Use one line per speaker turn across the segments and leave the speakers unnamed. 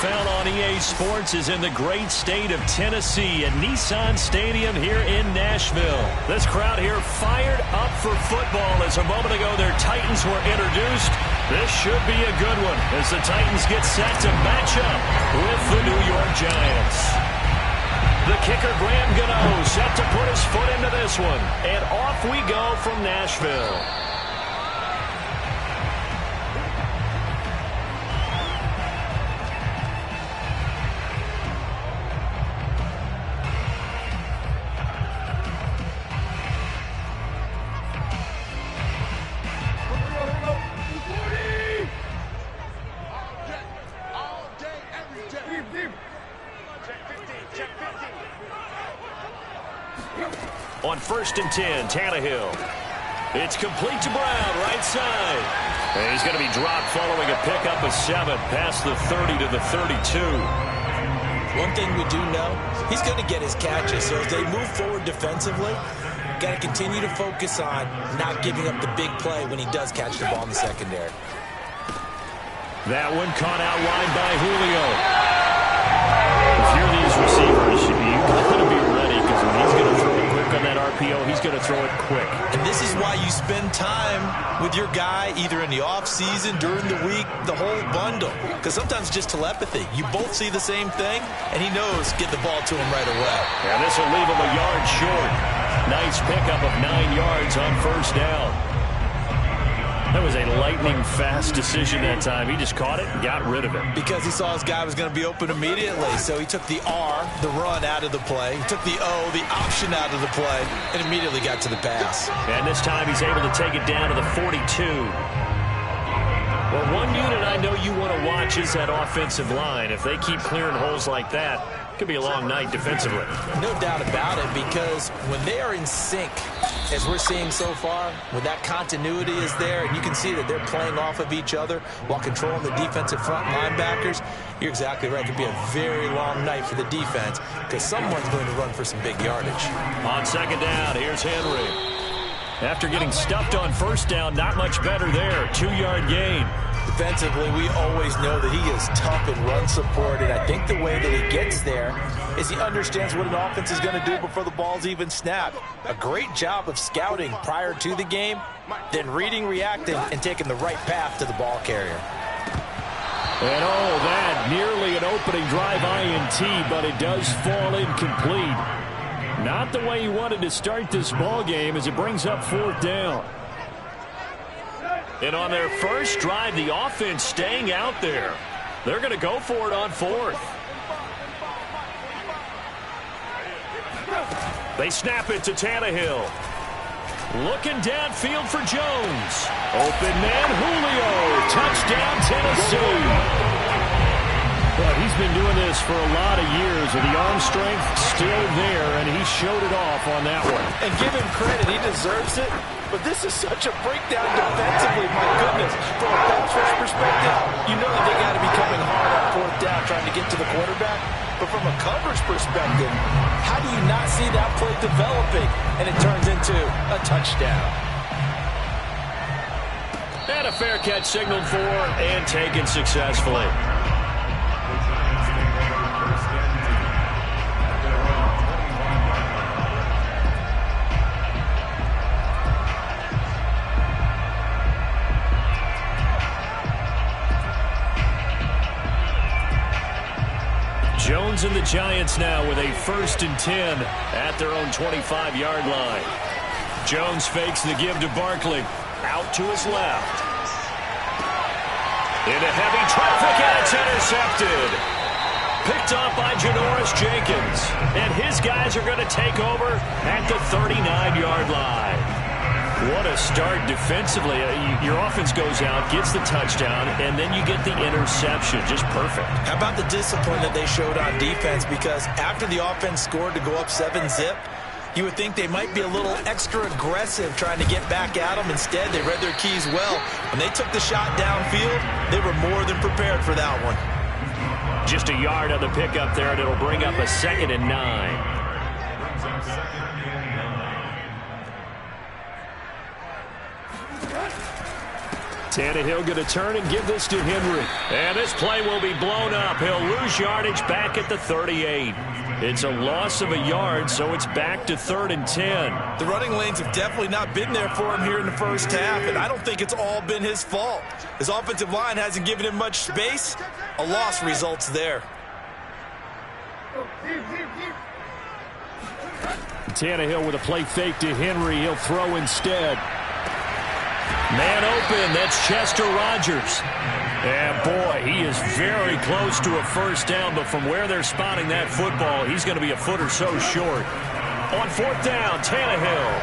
NFL on EA Sports is in the great state of Tennessee at Nissan Stadium here in Nashville. This crowd here fired up for football as a moment ago their Titans were introduced. This should be a good one as the Titans get set to match up with the New York Giants. The kicker, Graham Gano, set to put his foot into this one. And off we go from Nashville. On 1st and 10, Tannehill. It's complete to Brown, right side. And he's going to be dropped following a pickup of 7 past the 30 to the 32.
One thing we do know, he's going to get his catches. So as they move forward defensively, got to continue to focus on not giving up the big play when he does catch the ball in the secondary.
That one caught out wide by Julio. If you're these receivers, you got to be ready because when he's going to throw it quick on that RPO, he's going to throw it quick.
And this is why you spend time with your guy either in the offseason, during the week, the whole bundle. Because sometimes it's just telepathy. You both see the same thing, and he knows get the ball to him right away.
And this will leave him a yard short. Nice pickup of 9 yards on 1st down. That was a lightning-fast decision that time. He just caught it and got rid of it.
Because he saw his guy was going to be open immediately. So he took the R, the run, out of the play. He took the O, the option, out of the play, and immediately got to the pass.
And this time he's able to take it down to the 42. Well, one unit I know you want to watch is that offensive line. If they keep clearing holes like that, it could be a long night defensively.
No doubt about it, because when they are in sync, as we're seeing so far, when that continuity is there, and you can see that they're playing off of each other while controlling the defensive front linebackers, you're exactly right. It could be a very long night for the defense because someone's going to run for some big yardage.
On 2nd down, here's Henry. After getting stuffed on 1st down, not much better there. 2-yard gain.
Defensively, we always know that he is tough in run support, and I think the way that he gets there is he understands what an offense is going to do before the ball's even snapped. A great job of scouting prior to the game, then reading, reacting, and taking the right path to the ball carrier.
And oh, that nearly an opening drive INT, but it does fall incomplete. Not the way he wanted to start this ball game as it brings up 4th down. And on their first drive, the offense staying out there. They're going to go for it on 4th. They snap it to Tannehill. Looking downfield for Jones. Open man, Julio. Touchdown, Tennessee. But he's been doing this for a lot of years, with the arm strength still there, and he showed it off on that one.
And give him credit, he deserves it. But this is such a breakdown defensively, my goodness. From a pass rush perspective, you know that they got to be coming hard on 4th down, trying to get to the quarterback. But from a coverage perspective, how do you not see that play developing? And it turns into a touchdown.
And a fair catch signaled for and taken successfully. Jones and the Giants now with a 1st and 10 at their own 25-yard line. Jones fakes the give to Barkley. Out to his left. Into heavy traffic, and it's intercepted. Picked off by Janoris Jenkins. And his guys are going to take over at the 39-yard line. What a start defensively. Your offense goes out, gets the touchdown, and then you get the interception. Just perfect.
How about the discipline that they showed on defense? Because after the offense scored to go up 7-zip, you would think they might be a little extra aggressive trying to get back at them. Instead, they read their keys well. When they took the shot downfield, they were more than prepared for that one.
Just a yard on the pickup there, and it'll bring up a 2nd and 9. Tannehill going to turn and give this to Henry. And this play will be blown up. He'll lose yardage back at the 38. It's a loss of a yard, so it's back to 3rd and 10.
The running lanes have definitely not been there for him here in the first half, and I don't think it's all been his fault. His offensive line hasn't given him much space. A loss results there.
Tannehill with a play fake to Henry. He'll throw instead. Man open, that's Chester Rogers. And boy, he is very close to a first down, but from where they're spotting that football, he's going to be a foot or so short. On 4th down, Tannehill.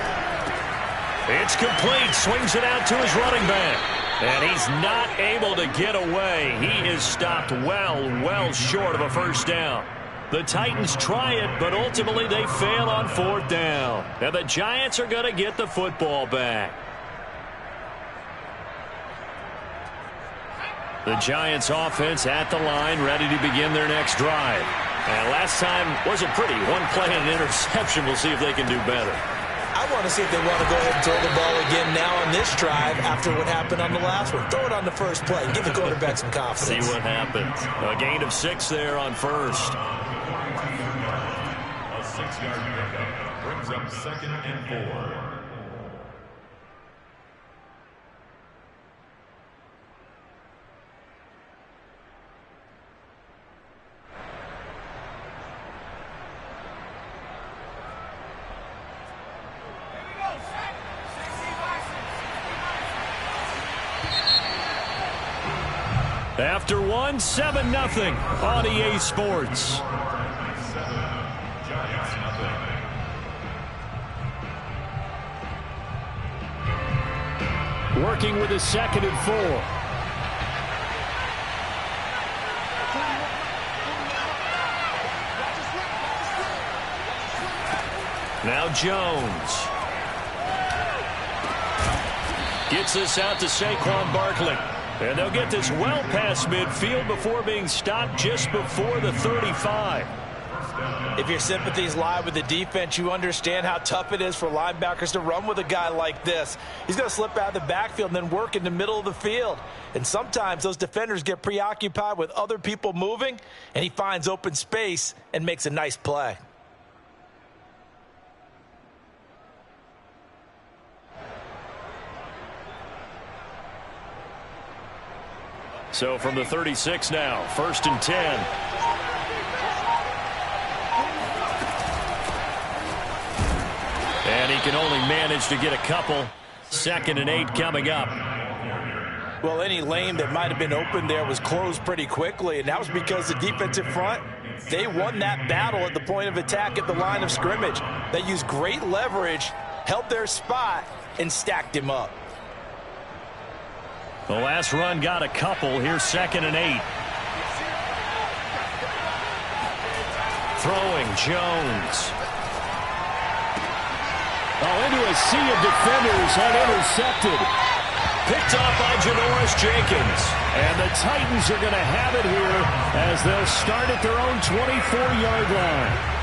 It's complete, swings it out to his running back. And he's not able to get away. He is stopped well short of a first down. The Titans try it, but ultimately they fail on 4th down. And the Giants are going to get the football back. The Giants offense at the line, ready to begin their next drive. And last time wasn't pretty. One play and an interception. We'll see if they can do better.
I want to see if they want to go ahead and throw the ball again now on this drive after what happened on the last one. Throw it on the first play. Give the quarterback some confidence.
See what happens. A gain of 6 there on first.
A 6-yard pickup brings up 2nd and 4.
After 1, 7-0 on EA Sports. Working with a 2nd and 4. Now Jones. Gets this out to Saquon Barkley. And they'll get this well past midfield before being stopped just before the 35.
If your sympathies lie with the defense, you understand how tough it is for linebackers to run with a guy like this. He's going to slip out of the backfield and then work in the middle of the field. And sometimes those defenders get preoccupied with other people moving, and he finds open space and makes a nice play.
So from the 36 now, 1st and 10. And he can only manage to get a couple. 2nd and 8 coming up.
Well, any lane that might have been open there was closed pretty quickly, and that was because the defensive front, they won that battle at the point of attack at the line of scrimmage. They used great leverage, held their spot, and stacked him up.
The last run got a couple. Here's 2nd and 8. Throwing Jones. Oh, into a sea of defenders and intercepted. Picked off by Janoris Jenkins. And the Titans are going to have it here as they'll start at their own 24-yard line.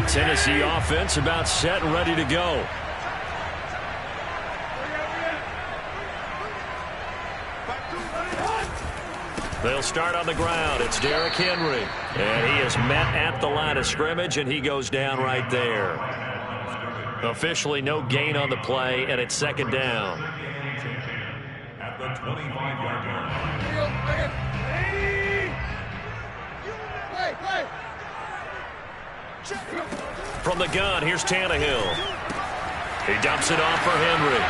Tennessee offense about set and ready to go. They'll start on the ground. It's Derrick Henry. And he is met at the line of scrimmage, and he goes down right there. Officially no gain on the play, and it's 2nd down.
At the 25-yard line.
From the gun, here's Tannehill. He dumps it off for Henry.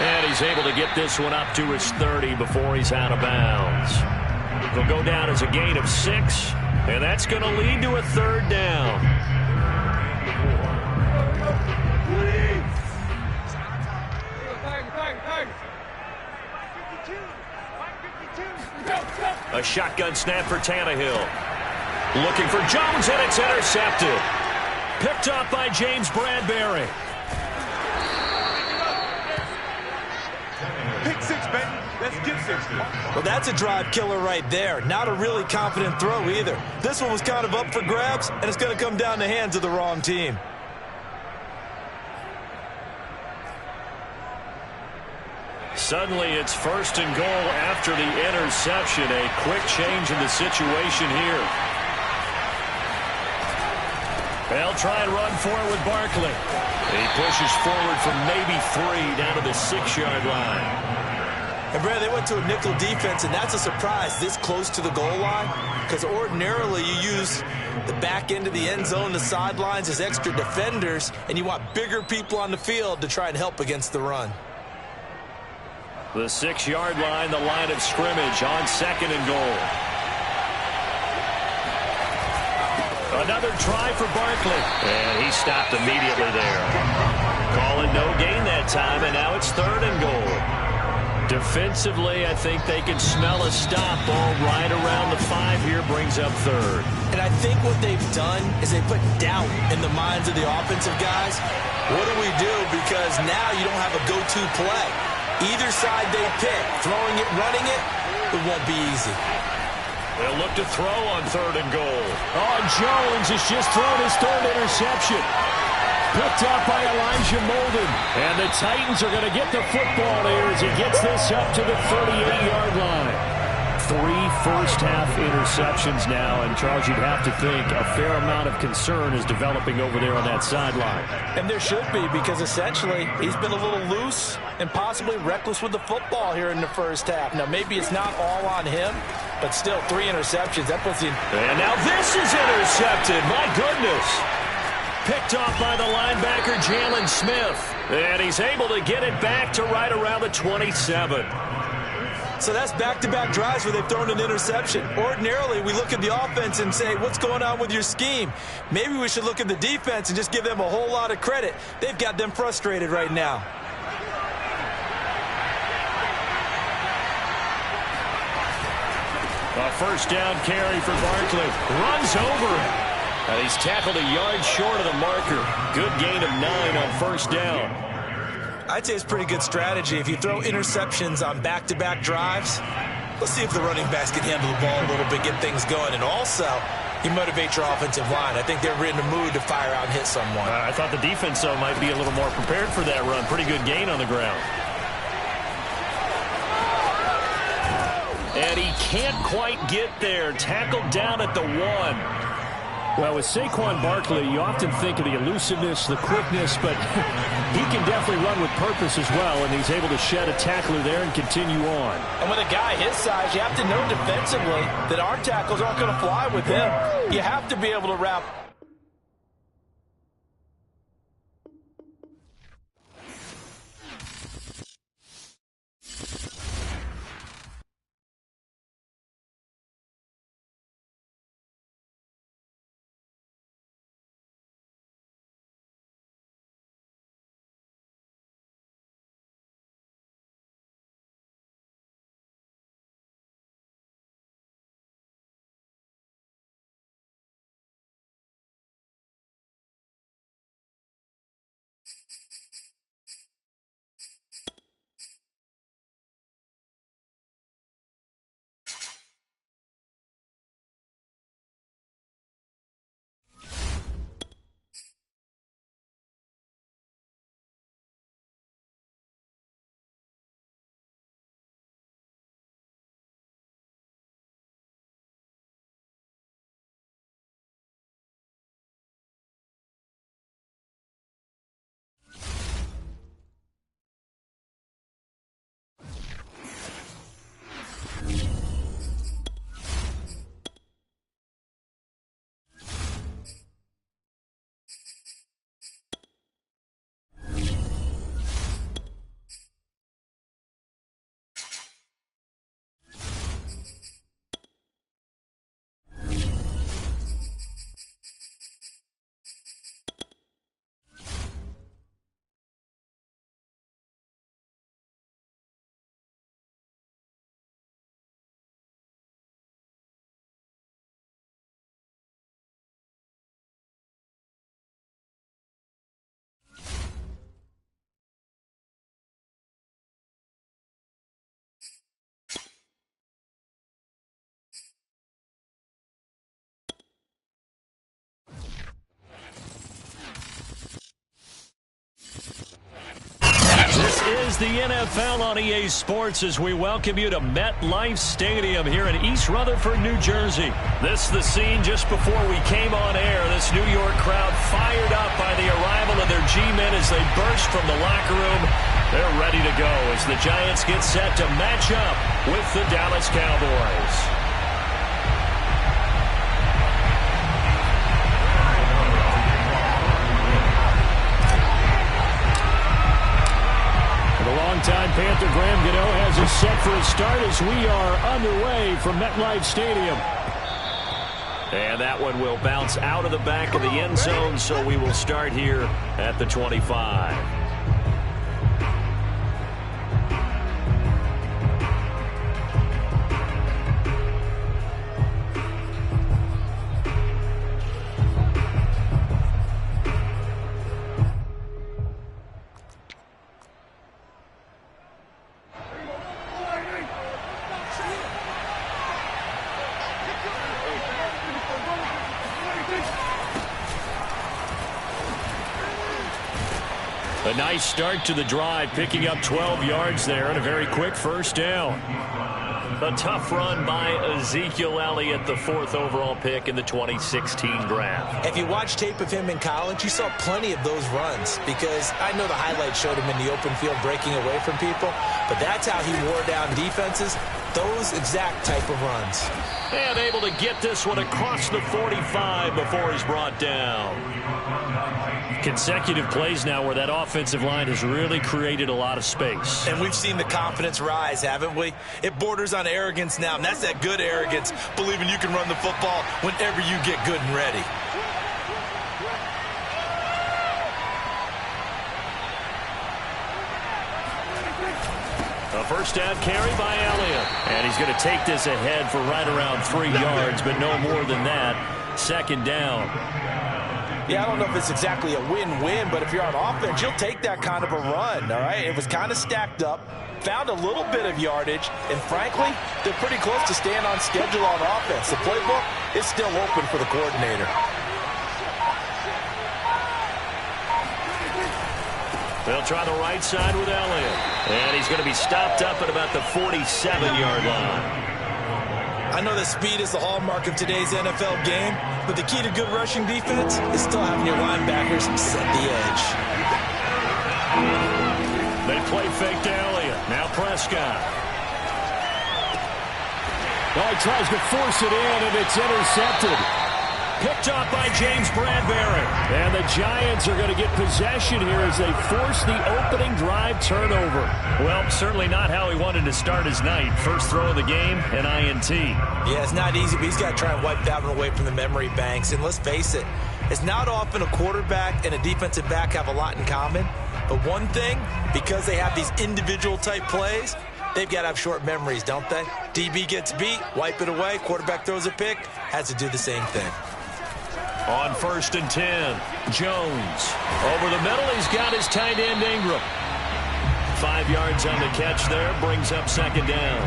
And he's able to get this one up to his 30 before he's out of bounds. He'll go down as a gain of 6, and that's going to lead to a 3rd down. A shotgun snap for Tannehill. Looking for Jones, and it's intercepted. Picked up by James Bradbury.
Pick 6, baby.
Let's get this.
Well, that's a drive killer right there. Not a really confident throw either. This one was kind of up for grabs, and it's going to come down the hands of the wrong team.
Suddenly it's 1st and goal after the interception. A quick change in the situation here. They'll try and run for it with Barkley. He pushes forward from maybe 3 down to the 6-yard line.
And, Brad, they went to a nickel defense, and that's a surprise this close to the goal line, because ordinarily you use the back end of the end zone, the sidelines as extra defenders, and you want bigger people on the field to try and help against the run.
The 6-yard line, the line of scrimmage on 2nd and goal. Another try for Barkley. And he stopped immediately there. Calling no gain that time, and now it's 3rd and goal. Defensively, I think they can smell a stop. Ball right around the 5 here, brings up 3rd.
And I think what they've done is they put doubt in the minds of the offensive guys. What do we do? Because now you don't have a go-to play. Either side they pick, throwing it, running it, it won't be easy.
They'll look to throw on 3rd and goal. Oh, Jones has just thrown his 3rd interception. Picked up by Elijah Molden. And the Titans are going to get the football there as he gets this up to the 38-yard line. 3 first-half interceptions now, and Charles, you'd have to think a fair amount of concern is developing over there on that sideline.
And there should be, because essentially he's been a little loose and possibly reckless with the football here in the first half. Now, maybe it's not all on him, but still 3 interceptions. That puts him.
And now this is intercepted. My goodness. Picked off by the linebacker, Jalen Smith. And he's able to get it back to right around the 27. So that's back-to-back drives where they've thrown an interception. Ordinarily, we look at the offense and say, what's going on with your scheme? Maybe we should look at the defense and just give them a whole lot of credit. They've got them frustrated right now. A first down carry for Barkley. Runs over it. And he's tackled a yard short of the marker. Good gain of 9 on first down. I'd say it's pretty good strategy. If you throw interceptions on back-to-back drives, let's see if the running backs can handle the ball a little bit, get things going. And also, you motivate your offensive line. I think they're in the mood to fire out and hit someone. I thought the defense, though, might be a little more prepared for that run. Pretty good gain on the ground. And he can't quite get there. Tackled down at the 1. Well, with Saquon Barkley, you often think of the elusiveness, the quickness, but he can definitely run with purpose as well, and he's able to shed a tackler there and continue on. And with a guy his size, you have to know defensively that our tackles aren't going to fly with him. You have to be able to wrap the NFL on EA Sports as we welcome you to MetLife Stadium here in East Rutherford, New Jersey. This is the scene just before we came on air. This New York crowd fired up by the arrival of their G-men as they burst from the locker room. They're ready to go as the Giants get set to match up with the Dallas Cowboys. Longtime Panther Graham Gano has us set for a start as we are underway from MetLife Stadium. And that one will bounce out of the back of the end zone, so we will start here at the 25. A nice start to the drive, picking up 12 yards there and a very quick first down. A tough run by Ezekiel Elliott, the 4th overall pick in the 2016 draft.
If you watch tape of him in college, you saw plenty of those runs because I know the highlights showed him in the open field breaking away from people, but that's how he wore down defenses, those exact type of runs.
And able to get this one across the 45 before he's brought down. Consecutive plays now where that offensive line has really created a lot of space.
And we've seen the confidence rise, haven't we? It borders on arrogance now, and that's that good arrogance, believing you can run the football whenever you get good and ready.
A first down carry by Elliott. And he's going to take this ahead for right around 3 yards, but no more than that. Second down.
Yeah, I don't know if it's exactly a win-win, but if you're on offense, you'll take that kind of a run, all right? It was kind of stacked up, found a little bit of yardage, and frankly, they're pretty close to staying on schedule on offense. The playbook is still open for the coordinator.
They'll try the right side with Elliott. And he's going to be stopped up at about the 47-yard line.
I know that speed is the hallmark of today's NFL game, but the key to good rushing defense is still having your linebackers set the edge.
They play fake to Elliott. Now Prescott. Well, he tries to force it in, and it's intercepted. Picked up by James Bradbury. And the Giants are going to get possession here as they force the opening drive turnover. Well, certainly not how he wanted to start his night. First throw of the game, an INT.
Yeah, it's not easy, but he's got to try and wipe that one away from the memory banks. And let's face it, it's not often a quarterback and a defensive back have a lot in common. But one thing, because they have these individual type plays, they've got to have short memories, don't they? DB gets beat, wipe it away, quarterback throws a pick, has to do the same thing.
On 1st and 10, Jones. Over the middle, he's got his tight end Ingram. 5 yards on the catch there, brings up second down.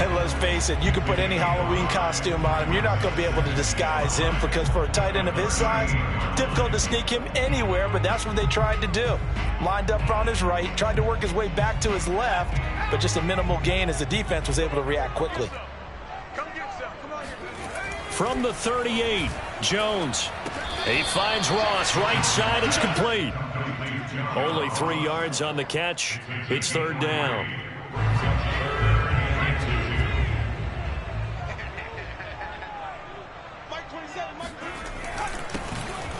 And let's face it, you can put any Halloween costume on him. You're not going to be able to disguise him because for a tight end of his size, difficult to sneak him anywhere, but that's what they tried to do. Lined up on his right, tried to work his way back to his left, but just a minimal gain as the defense was able to react quickly.
From the 38, Jones. He finds Ross, right side, it's complete. Only 3 yards on the catch. It's third down.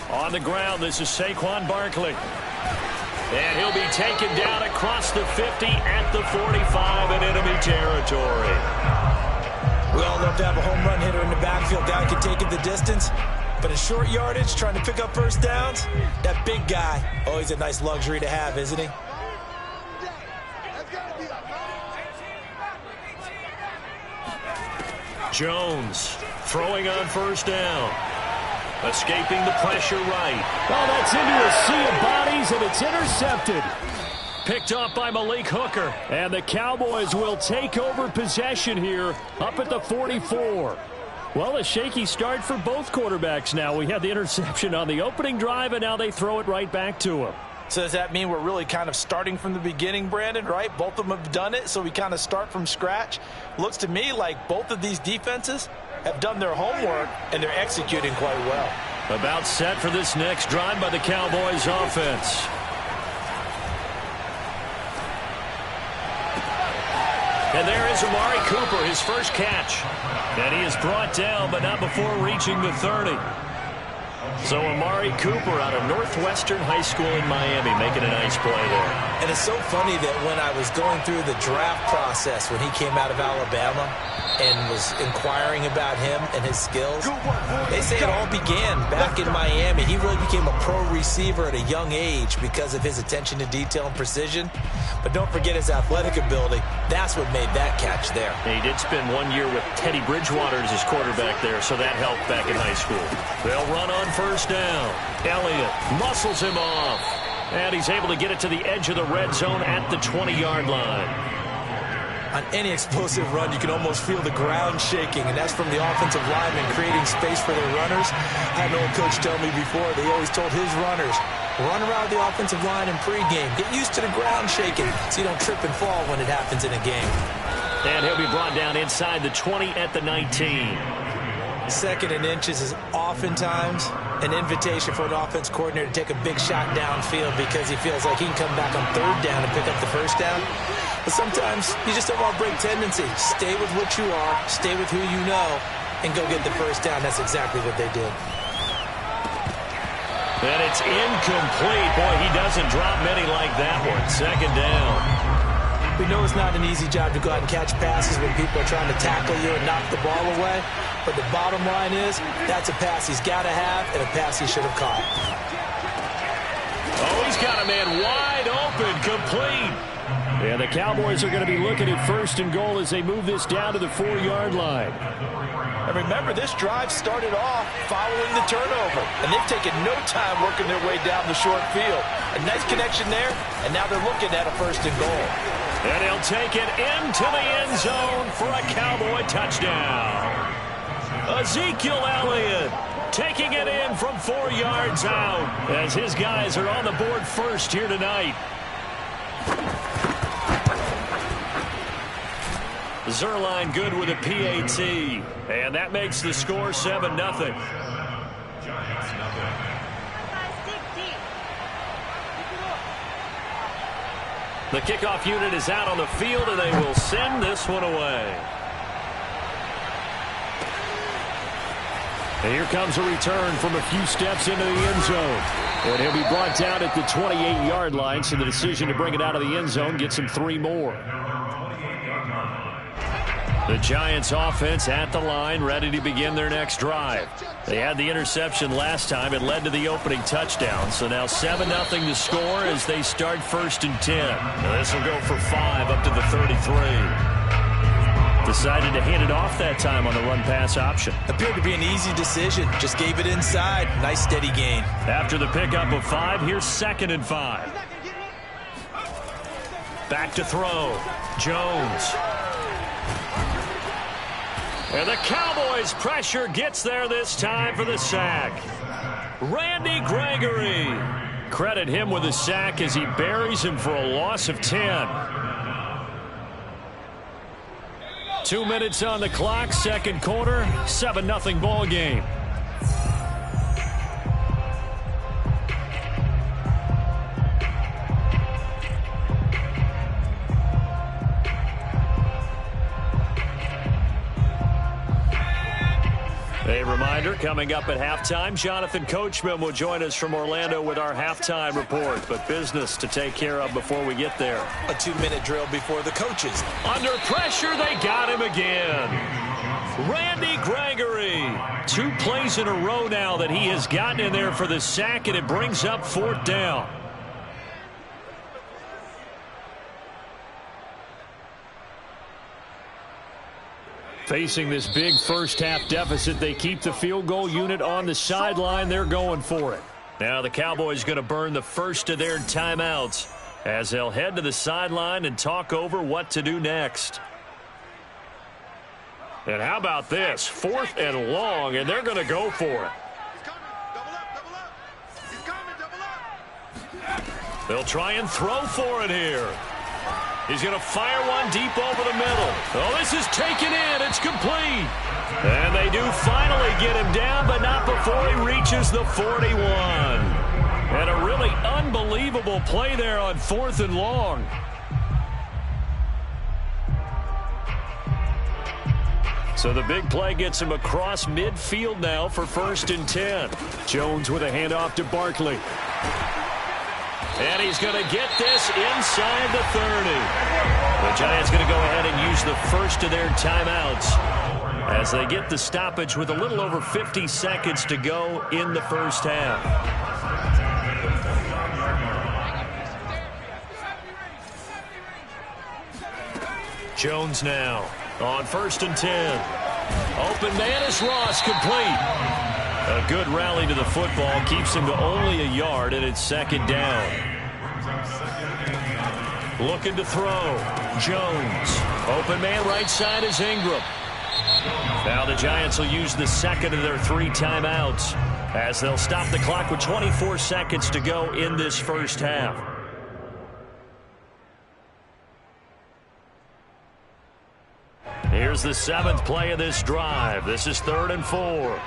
On the ground, this is Saquon Barkley. And he'll be taken down across the 50 at the 45 in enemy territory.
We all love to have a home run hitter in the backfield. Guy can take it the distance. But in short yardage, trying to pick up first downs, that big guy, always a nice luxury to have, isn't he?
Jones throwing on first down. Escaping the pressure right. Oh, that's into a sea of bodies, and it's intercepted. Picked off by Malik Hooker. And the Cowboys will take over possession here up at the 44. Well, a shaky start for both quarterbacks now. We had the interception on the opening drive, and now they throw it right back to him.
So does that mean we're really kind of starting from the beginning, Brandon, right? Both of them have done it, so we kind of start from scratch. Looks to me like both of these defenses have done their homework, and they're executing quite well.
About set for this next drive by the Cowboys offense. And there is Amari Cooper, his first catch. And he is brought down, but not before reaching the 30. So Amari Cooper out of Northwestern High School in Miami making a nice play there.
And it's so funny that when I was going through the draft process when he came out of Alabama and was inquiring about him and his skills, they say it all began back in Miami. He really became a pro receiver at a young age because of his attention to detail and precision. But don't forget his athletic ability. That's what made that catch there.
He did spend 1 year with Teddy Bridgewater as his quarterback there, so that helped back in high school. They'll run on first down. Elliott muscles him off. And he's able to get it to the edge of the red zone at the 20-yard line.
On any explosive run, you can almost feel the ground shaking, and that's from the offensive linemen creating space for their runners. I had an old coach tell me before, they always told his runners, run around the offensive line in pregame. Get used to the ground shaking so you don't trip and fall when it happens in a game.
And he'll be brought down inside the 20 at the 19.
Second and inches is oftentimes an invitation for an offense coordinator to take a big shot downfield because he feels like he can come back on third down and pick up the first down. But sometimes you just don't want to break tendency. Stay with what you are, stay with who you know, and go get the first down. That's exactly what they did.
And it's incomplete. Boy, he doesn't drop many like that one. Second down.
We know it's not an easy job to go out and catch passes when people are trying to tackle you and knock the ball away. But the bottom line is, that's a pass he's got to have and a pass he should have caught.
Oh, he's got a man wide open, complete. And the Cowboys are going to be looking at first and goal as they move this down to the 4-yard line.
And remember, this drive started off following the turnover. And they've taken no time working their way down the short field. A nice connection there, and now they're looking at a first and goal.
And he'll take it into the end zone for a Cowboy touchdown. Ezekiel Elliott taking it in from 4 yards out as his guys are on the board first here tonight. Zuerlein good with a PAT, and that makes the score 7-0. The kickoff unit is out on the field, and they will send this one away. And here comes a return from a few steps into the end zone. And he'll be brought down at the 28-yard line, so the decision to bring it out of the end zone gets him 3 more. The Giants offense at the line, ready to begin their next drive. They had the interception last time. It led to the opening touchdown. So now 7-0 to score as they start first and 10. Now this will go for 5 up to the 33. Decided to hand it off that time on the run-pass option.
Appeared to be an easy decision. Just gave it inside. Nice steady gain.
After the pickup of 5, here's 2nd and 5. Back to throw. Jones. And the Cowboys' pressure gets there this time for the sack. Randy Gregory. Credit him with a sack as he buries him for a loss of 10. 2 minutes on the clock, second quarter, 7-0 ball game. A reminder, coming up at halftime, Jonathan Coachman will join us from Orlando with our halftime report. But business to take care of before we get there.
A 2-minute drill before the coaches.
Under pressure, they got him again. Randy Gregory. 2 plays in a row now that he has gotten in there for the sack, and it brings up 4th down. Facing this big first-half deficit, they keep the field goal unit on the sideline. They're going for it. Now the Cowboys going to burn the first of their timeouts as they'll head to the sideline and talk over what to do next. And how about this? 4th and long, and they're going to go for it. They'll try and throw for it here. He's going to fire one deep over the middle. Oh, this is taken in. It's complete. And they do finally get him down, but not before he reaches the 41. And a really unbelievable play there on 4th and long. So the big play gets him across midfield now for 1st and 10. Jones with a handoff to Barkley. And he's going to get this inside the 30. The Giants going to go ahead and use the first of their timeouts as they get the stoppage with a little over 50 seconds to go in the first half. Jones now on 1st and 10. Open man is Ross, complete. A good rally to the football keeps him to only a yard, and it's 2nd down. Looking to throw. Jones. Open man right side is Ingram. Now the Giants will use the second of their 3 timeouts as they'll stop the clock with 24 seconds to go in this first half. Here's the 7th play of this drive. This is 3rd and 4.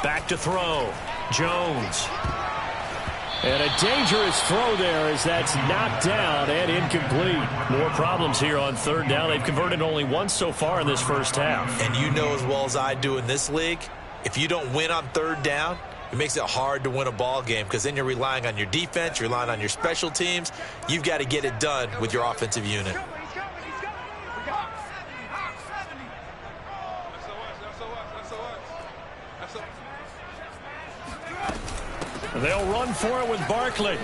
Back to throw. Jones. And a dangerous throw there as that's knocked down and incomplete. More problems here on 3rd down. They've converted only once so far in this first half.
And you know as well as I do in this league, if you don't win on 3rd down, it makes it hard to win a ball game because then you're relying on your defense, you're relying on your special teams. You've got to get it done with your offensive unit.
They'll run for it with Barkley.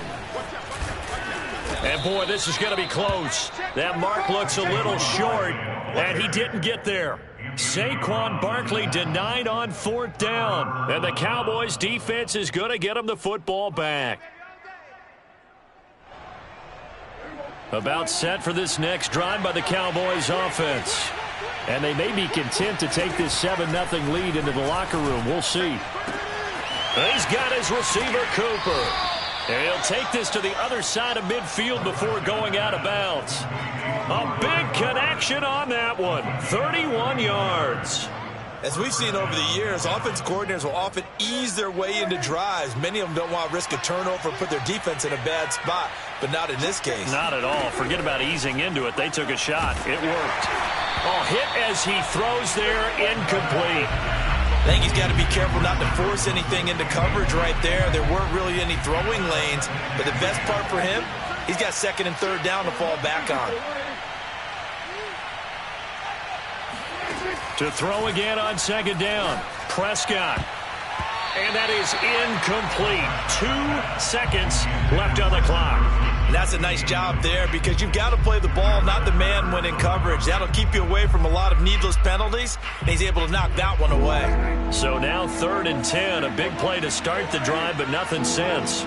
And, boy, this is going to be close. That mark looks a little short, and he didn't get there. Saquon Barkley denied on 4th down. And the Cowboys' defense is going to get him the football back. About set for this next drive by the Cowboys' offense. And they may be content to take this 7-0 lead into the locker room. We'll see. He's got his receiver, Cooper. And he'll take this to the other side of midfield before going out of bounds. A big connection on that one. 31 yards.
As we've seen over the years, offense coordinators will often ease their way into drives. Many of them don't want to risk a turnover and put their defense in a bad spot, but not in this case.
Not at all. Forget about easing into it. They took a shot. It worked. Oh, hit as he throws there, incomplete.
I think he's got to be careful not to force anything into coverage right there. There weren't really any throwing lanes, but the best part for him, he's got 2nd and 3rd down to fall back on.
To throw again on 2nd down, Prescott. And that is incomplete. 2 seconds left on the clock.
And that's a nice job there because you've got to play the ball, not the man when in coverage. That'll keep you away from a lot of needless penalties, and he's able to knock that one away.
So now 3rd and 10, a big play to start the drive, but nothing since.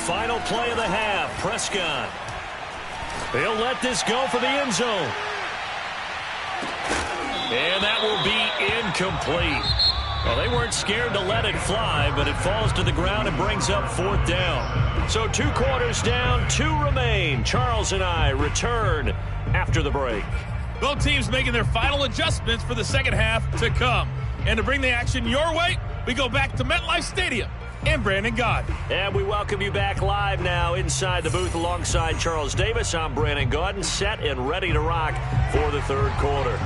Final play of the half, Prescott. He'll let this go for the end zone. And that will be incomplete. Well, they weren't scared to let it fly, but it falls to the ground and brings up 4th down. So 2 quarters down, 2 remain. Charles and I return after the break.
Both teams making their final adjustments for the second half to come. And to bring the action your way, we go back to MetLife Stadium and Brandon Gaudin.
And we welcome you back live now inside the booth alongside Charles Davis. I'm Brandon Gaudin, set and ready to rock for the 3rd quarter.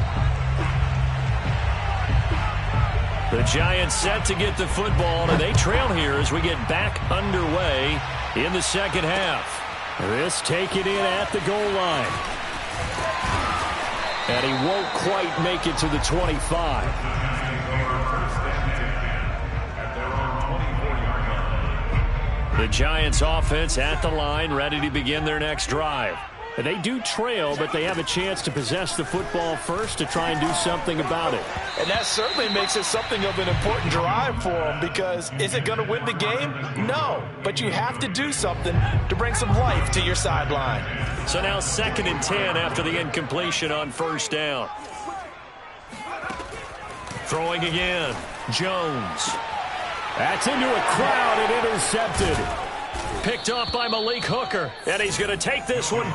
The Giants set to get the football, and they trail here as we get back underway in the second half. This taken in at the goal line. And he won't quite make it to the 25. The Giants offense at the line, ready to begin their next drive. And they do trail, but they have a chance to possess the football first to try and do something about it.
And that certainly makes it something of an important drive for them because is it going to win the game? No, but you have to do something to bring some life to your sideline.
So now 2nd and 10 after the incompletion on 1st down. Throwing again, Jones. That's into a crowd and intercepted. Picked off by Malik Hooker, and he's going to take this one